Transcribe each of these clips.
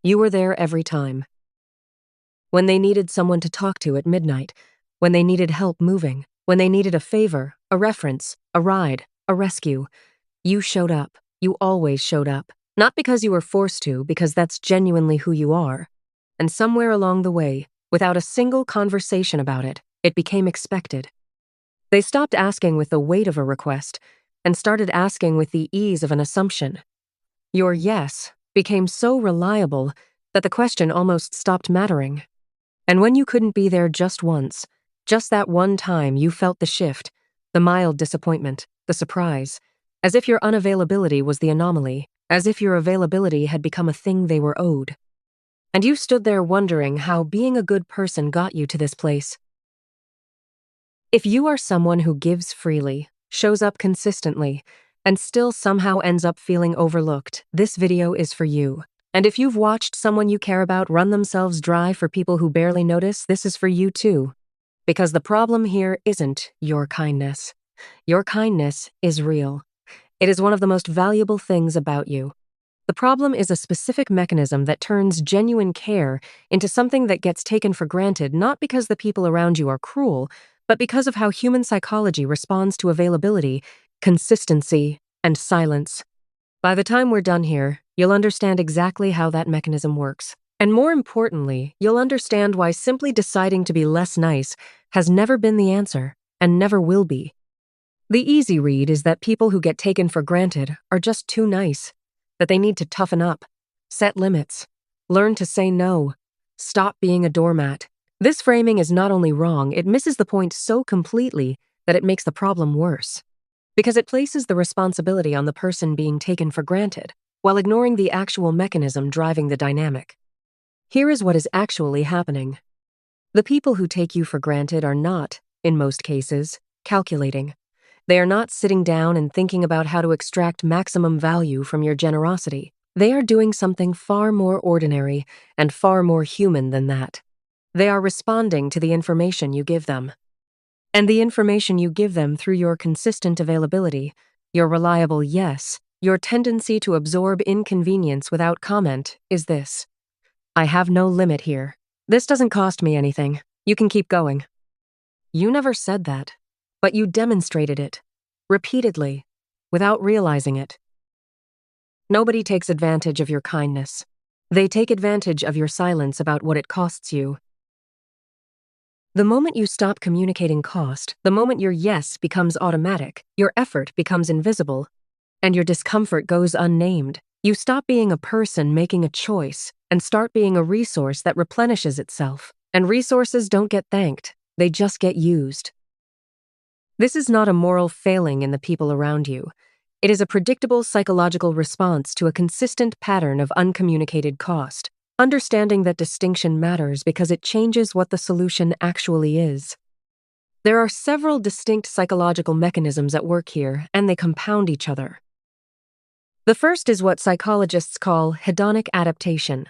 You were there every time. When they needed someone to talk to at midnight, when they needed help moving, when they needed a favor, a reference, a ride, a rescue, you showed up. You always showed up. Not because you were forced to, because that's genuinely who you are. And somewhere along the way, without a single conversation about it, it became expected. They stopped asking with the weight of a request and started asking with the ease of an assumption. Your yes became so reliable that the question almost stopped mattering. And when you couldn't be there just once, just that one time, you felt the shift, the mild disappointment, the surprise, as if your unavailability was the anomaly, as if your availability had become a thing they were owed. And you stood there wondering how being a good person got you to this place. If you are someone who gives freely, shows up consistently, and still somehow ends up feeling overlooked, this video is for you. And if you've watched someone you care about run themselves dry for people who barely notice, this is for you too. Because the problem here isn't your kindness. Your kindness is real. It is one of the most valuable things about you. The problem is a specific mechanism that turns genuine care into something that gets taken for granted, not because the people around you are cruel, but because of how human psychology responds to availability, consistency, and silence. By the time we're done here, you'll understand exactly how that mechanism works. And more importantly, you'll understand why simply deciding to be less nice has never been the answer, and never will be. The easy read is that people who get taken for granted are just too nice, that they need to toughen up, set limits, learn to say no, stop being a doormat. This framing is not only wrong, it misses the point so completely that it makes the problem worse. Because it places the responsibility on the person being taken for granted, while ignoring the actual mechanism driving the dynamic. Here is what is actually happening. The people who take you for granted are not, in most cases, calculating. They are not sitting down and thinking about how to extract maximum value from your generosity. They are doing something far more ordinary and far more human than that. They are responding to the information you give them. And the information you give them through your consistent availability, your reliable yes, your tendency to absorb inconvenience without comment is this: I have no limit here. This doesn't cost me anything. You can keep going. You never said that, but you demonstrated it, repeatedly, without realizing it. Nobody takes advantage of your kindness. They take advantage of your silence about what it costs you. The moment you stop communicating cost, the moment your yes becomes automatic, your effort becomes invisible, and your discomfort goes unnamed, you stop being a person making a choice and start being a resource that replenishes itself. And resources don't get thanked, they just get used. This is not a moral failing in the people around you. It is a predictable psychological response to a consistent pattern of uncommunicated cost. Understanding that distinction matters because it changes what the solution actually is. There are several distinct psychological mechanisms at work here, and they compound each other. The first is what psychologists call hedonic adaptation.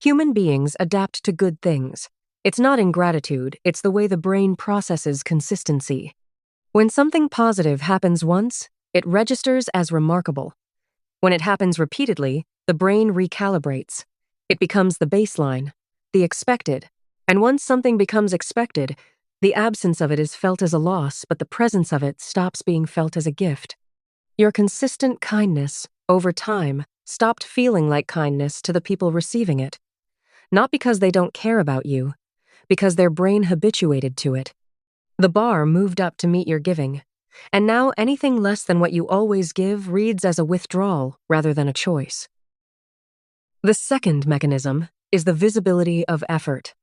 Human beings adapt to good things. It's not ingratitude, it's the way the brain processes consistency. When something positive happens once, it registers as remarkable. When it happens repeatedly, the brain recalibrates. It becomes the baseline, the expected. And once something becomes expected, the absence of it is felt as a loss, but the presence of it stops being felt as a gift. Your consistent kindness, over time, stopped feeling like kindness to the people receiving it. Not because they don't care about you, because their brain habituated to it. The bar moved up to meet your giving, and now anything less than what you always give reads as a withdrawal rather than a choice. The second mechanism is the visibility of effort.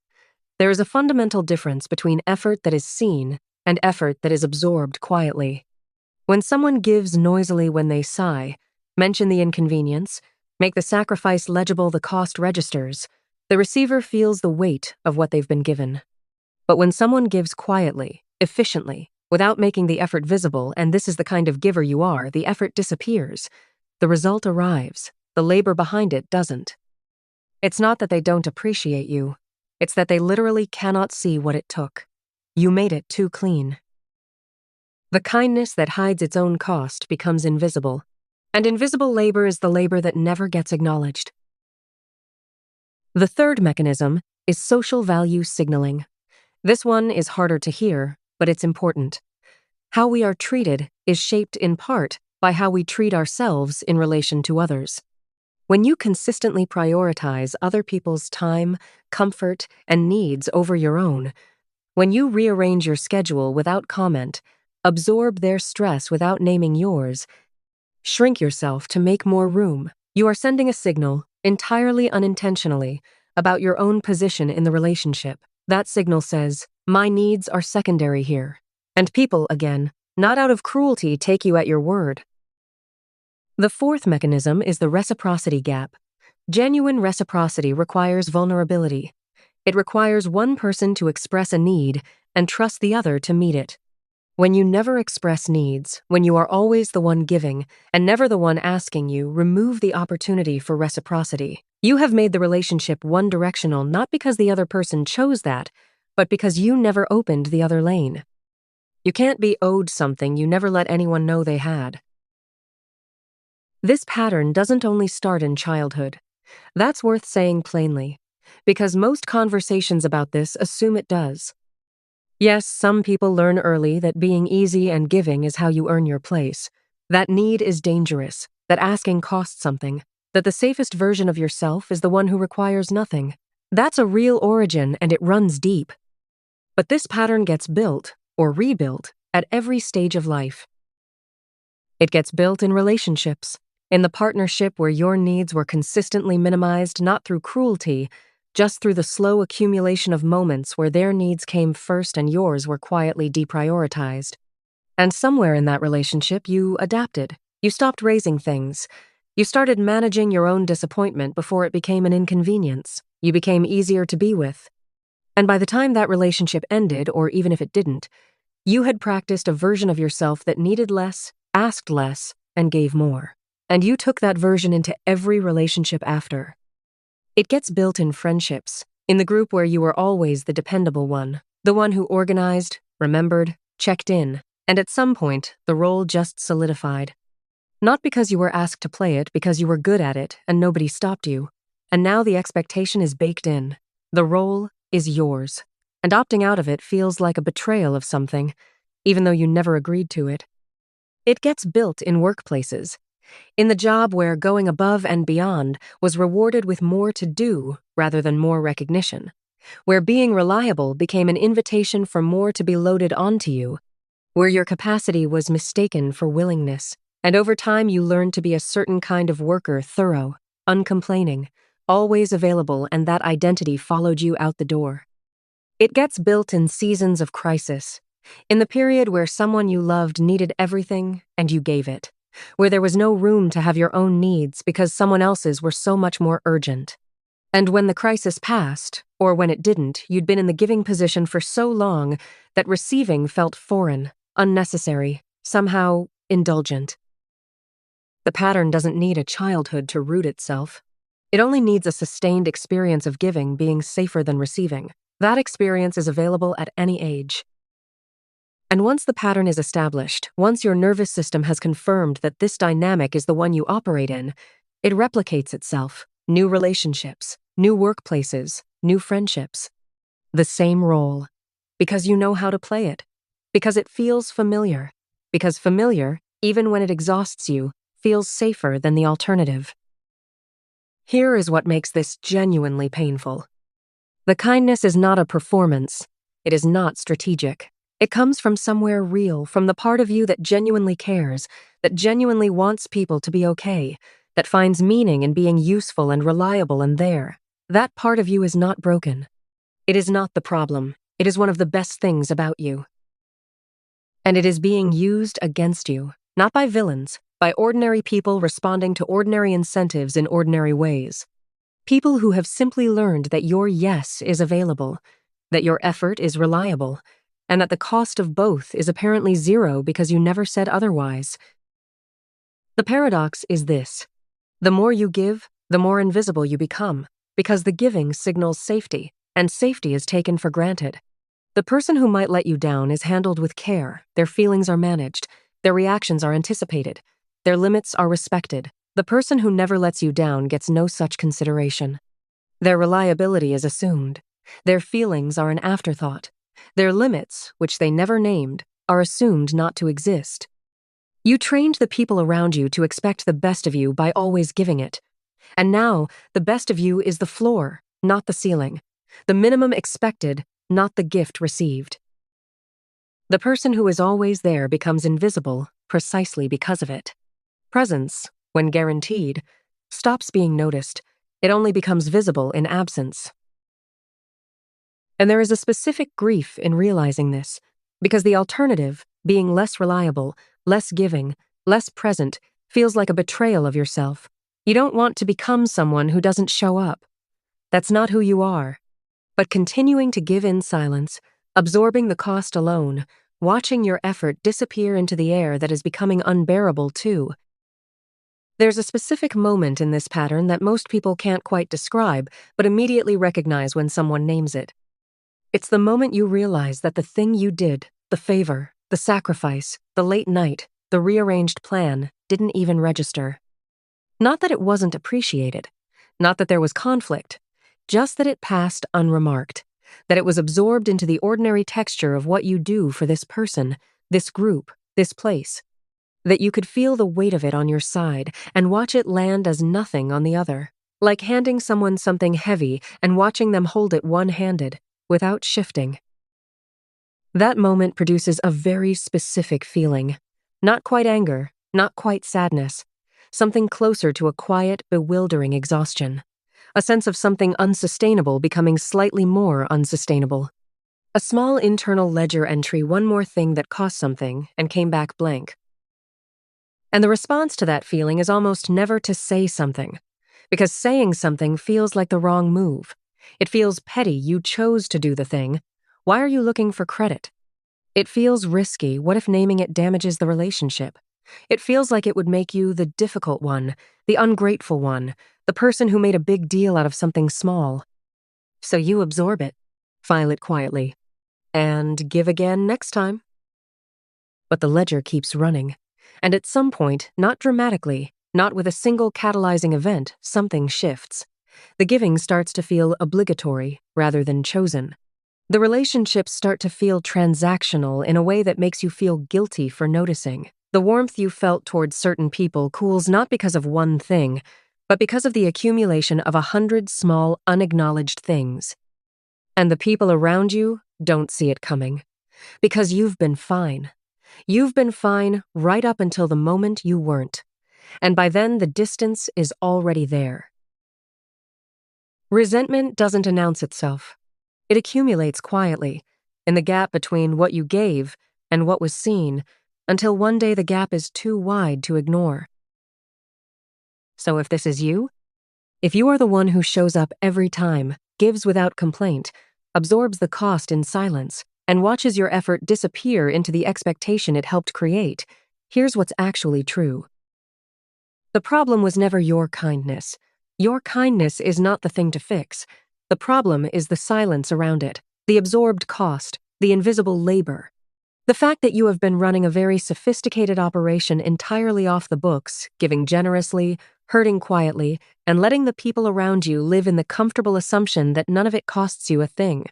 There is a fundamental difference between effort that is seen and effort that is absorbed quietly. When someone gives noisily when they sigh, mention the inconvenience, make the sacrifice legible, the cost registers, the receiver feels the weight of what they've been given. But when someone gives quietly, efficiently, without making the effort visible, and this is the kind of giver you are, the effort disappears. The result arrives. The labor behind it doesn't. It's not that they don't appreciate you. It's that they literally cannot see what it took. You made it too clean. The kindness that hides its own cost becomes invisible, and invisible labor is the labor that never gets acknowledged. The third mechanism is social value signaling. This one is harder to hear, but it's important. How we are treated is shaped in part by how we treat ourselves in relation to others. When you consistently prioritize other people's time, comfort, and needs over your own, when you rearrange your schedule without comment, absorb their stress without naming yours, shrink yourself to make more room, you are sending a signal, entirely unintentionally, about your own position in the relationship. That signal says, my needs are secondary here. And people, again, not out of cruelty, take you at your word. The fourth mechanism is the reciprocity gap. Genuine reciprocity requires vulnerability. It requires one person to express a need and trust the other to meet it. When you never express needs, when you are always the one giving and never the one asking, you remove the opportunity for reciprocity. You have made the relationship one-directional not because the other person chose that, but because you never opened the other lane. You can't be owed something you never let anyone know they had. This pattern doesn't only start in childhood. That's worth saying plainly, because most conversations about this assume it does. Yes, some people learn early that being easy and giving is how you earn your place, that need is dangerous, that asking costs something, that the safest version of yourself is the one who requires nothing. That's a real origin and it runs deep. But this pattern gets built, or rebuilt, at every stage of life. It gets built in relationships, in the partnership where your needs were consistently minimized not through cruelty, just through the slow accumulation of moments where their needs came first and yours were quietly deprioritized. And somewhere in that relationship, you adapted. You stopped raising things. You started managing your own disappointment before it became an inconvenience. You became easier to be with. And by the time that relationship ended, or even if it didn't, you had practiced a version of yourself that needed less, asked less, and gave more. And you took that version into every relationship after. It gets built in friendships, in the group where you were always the dependable one, the one who organized, remembered, checked in, and at some point, the role just solidified. Not because you were asked to play it, because you were good at it and nobody stopped you. And now the expectation is baked in. The role is yours. And opting out of it feels like a betrayal of something, even though you never agreed to it. It gets built in workplaces. In the job where going above and beyond was rewarded with more to do rather than more recognition, where being reliable became an invitation for more to be loaded onto you, where your capacity was mistaken for willingness, and over time you learned to be a certain kind of worker, thorough, uncomplaining, always available, and that identity followed you out the door. It gets built in seasons of crisis, in the period where someone you loved needed everything and you gave it, where there was no room to have your own needs because someone else's were so much more urgent. And when the crisis passed, or when it didn't, you'd been in the giving position for so long that receiving felt foreign, unnecessary, somehow indulgent. The pattern doesn't need a childhood to root itself. It only needs a sustained experience of giving being safer than receiving. That experience is available at any age. And once the pattern is established, once your nervous system has confirmed that this dynamic is the one you operate in, it replicates itself. New relationships, new workplaces, new friendships. The same role. Because you know how to play it. Because it feels familiar. Because familiar, even when it exhausts you, feels safer than the alternative. Here is what makes this genuinely painful. The kindness is not a performance. It is not strategic. It comes from somewhere real, from the part of you that genuinely cares, that genuinely wants people to be okay, that finds meaning in being useful and reliable and there. That part of you is not broken. It is not the problem. It is one of the best things about you. And it is being used against you, not by villains, by ordinary people responding to ordinary incentives in ordinary ways. People who have simply learned that your yes is available, that your effort is reliable, and that the cost of both is apparently zero because you never said otherwise. The paradox is this. The more you give, the more invisible you become, because the giving signals safety, and safety is taken for granted. The person who might let you down is handled with care, their feelings are managed, their reactions are anticipated, their limits are respected. The person who never lets you down gets no such consideration. Their reliability is assumed. Their feelings are an afterthought. Their limits, which they never named, are assumed not to exist. You trained the people around you to expect the best of you by always giving it. And now, the best of you is the floor, not the ceiling. The minimum expected, not the gift received. The person who is always there becomes invisible precisely because of it. Presence, when guaranteed, stops being noticed. It only becomes visible in absence. And there is a specific grief in realizing this, because the alternative, being less reliable, less giving, less present, feels like a betrayal of yourself. You don't want to become someone who doesn't show up. That's not who you are. But continuing to give in silence, absorbing the cost alone, watching your effort disappear into the air that is becoming unbearable too. There's a specific moment in this pattern that most people can't quite describe, but immediately recognize when someone names it. It's the moment you realize that the thing you did, the favor, the sacrifice, the late night, the rearranged plan, didn't even register. Not that it wasn't appreciated, not that there was conflict, just that it passed unremarked, that it was absorbed into the ordinary texture of what you do for this person, this group, this place, that you could feel the weight of it on your side and watch it land as nothing on the other, like handing someone something heavy and watching them hold it one-handed, without shifting. That moment produces a very specific feeling, not quite anger, not quite sadness, something closer to a quiet, bewildering exhaustion. A sense of something unsustainable becoming slightly more unsustainable. A small internal ledger entry, one more thing that cost something, and came back blank. And the response to that feeling is almost never to say something, because saying something feels like the wrong move. It feels petty, you chose to do the thing. Why are you looking for credit? It feels risky, what if naming it damages the relationship? It feels like it would make you the difficult one, the ungrateful one, the person who made a big deal out of something small. So you absorb it, file it quietly, and give again next time. But the ledger keeps running, and at some point, not dramatically, not with a single catalyzing event, something shifts. The giving starts to feel obligatory rather than chosen. The relationships start to feel transactional in a way that makes you feel guilty for noticing. The warmth you felt towards certain people cools not because of one thing, but because of the accumulation of 100 small, unacknowledged things. And the people around you don't see it coming. Because you've been fine. You've been fine right up until the moment you weren't. And by then, the distance is already there. Resentment doesn't announce itself. It accumulates quietly, in the gap between what you gave and what was seen, until one day the gap is too wide to ignore. So if this is you, if you are the one who shows up every time, gives without complaint, absorbs the cost in silence, and watches your effort disappear into the expectation it helped create, here's what's actually true. The problem was never your kindness. Your kindness is not the thing to fix. The problem is the silence around it, the absorbed cost, the invisible labor. The fact that you have been running a very sophisticated operation entirely off the books, giving generously, hurting quietly, and letting the people around you live in the comfortable assumption that none of it costs you a thing.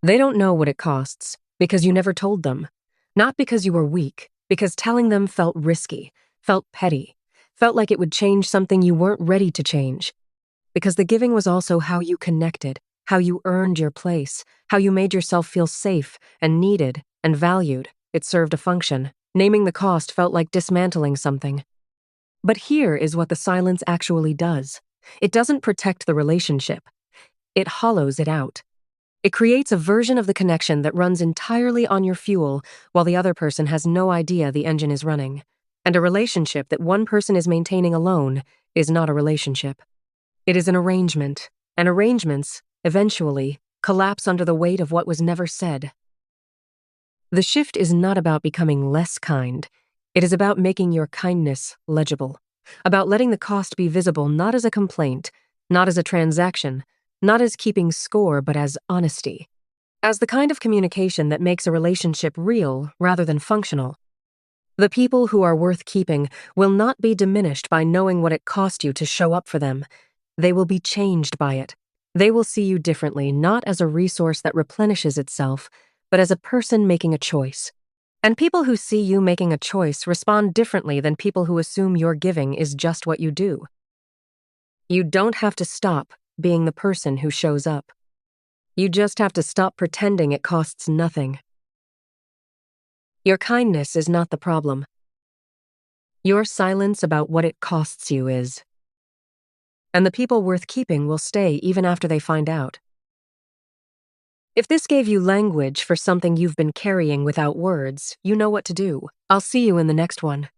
They don't know what it costs, because you never told them. Not because you were weak, because telling them felt risky, felt petty, felt like it would change something you weren't ready to change. Because the giving was also how you connected, how you earned your place, how you made yourself feel safe and needed and valued. It served a function. Naming the cost felt like dismantling something. But here is what the silence actually does. It doesn't protect the relationship. It hollows it out. It creates a version of the connection that runs entirely on your fuel while the other person has no idea the engine is running. And a relationship that one person is maintaining alone is not a relationship. It is an arrangement, and arrangements, eventually, collapse under the weight of what was never said. The shift is not about becoming less kind. It is about making your kindness legible, about letting the cost be visible not as a complaint, not as a transaction, not as keeping score, but as honesty, as the kind of communication that makes a relationship real rather than functional. The people who are worth keeping will not be diminished by knowing what it cost you to show up for them. They will be changed by it. They will see you differently, not as a resource that replenishes itself, but as a person making a choice. And people who see you making a choice respond differently than people who assume your giving is just what you do. You don't have to stop being the person who shows up. You just have to stop pretending it costs nothing. Your kindness is not the problem. Your silence about what it costs you is. And the people worth keeping will stay even after they find out. If this gave you language for something you've been carrying without words, you know what to do. I'll see you in the next one.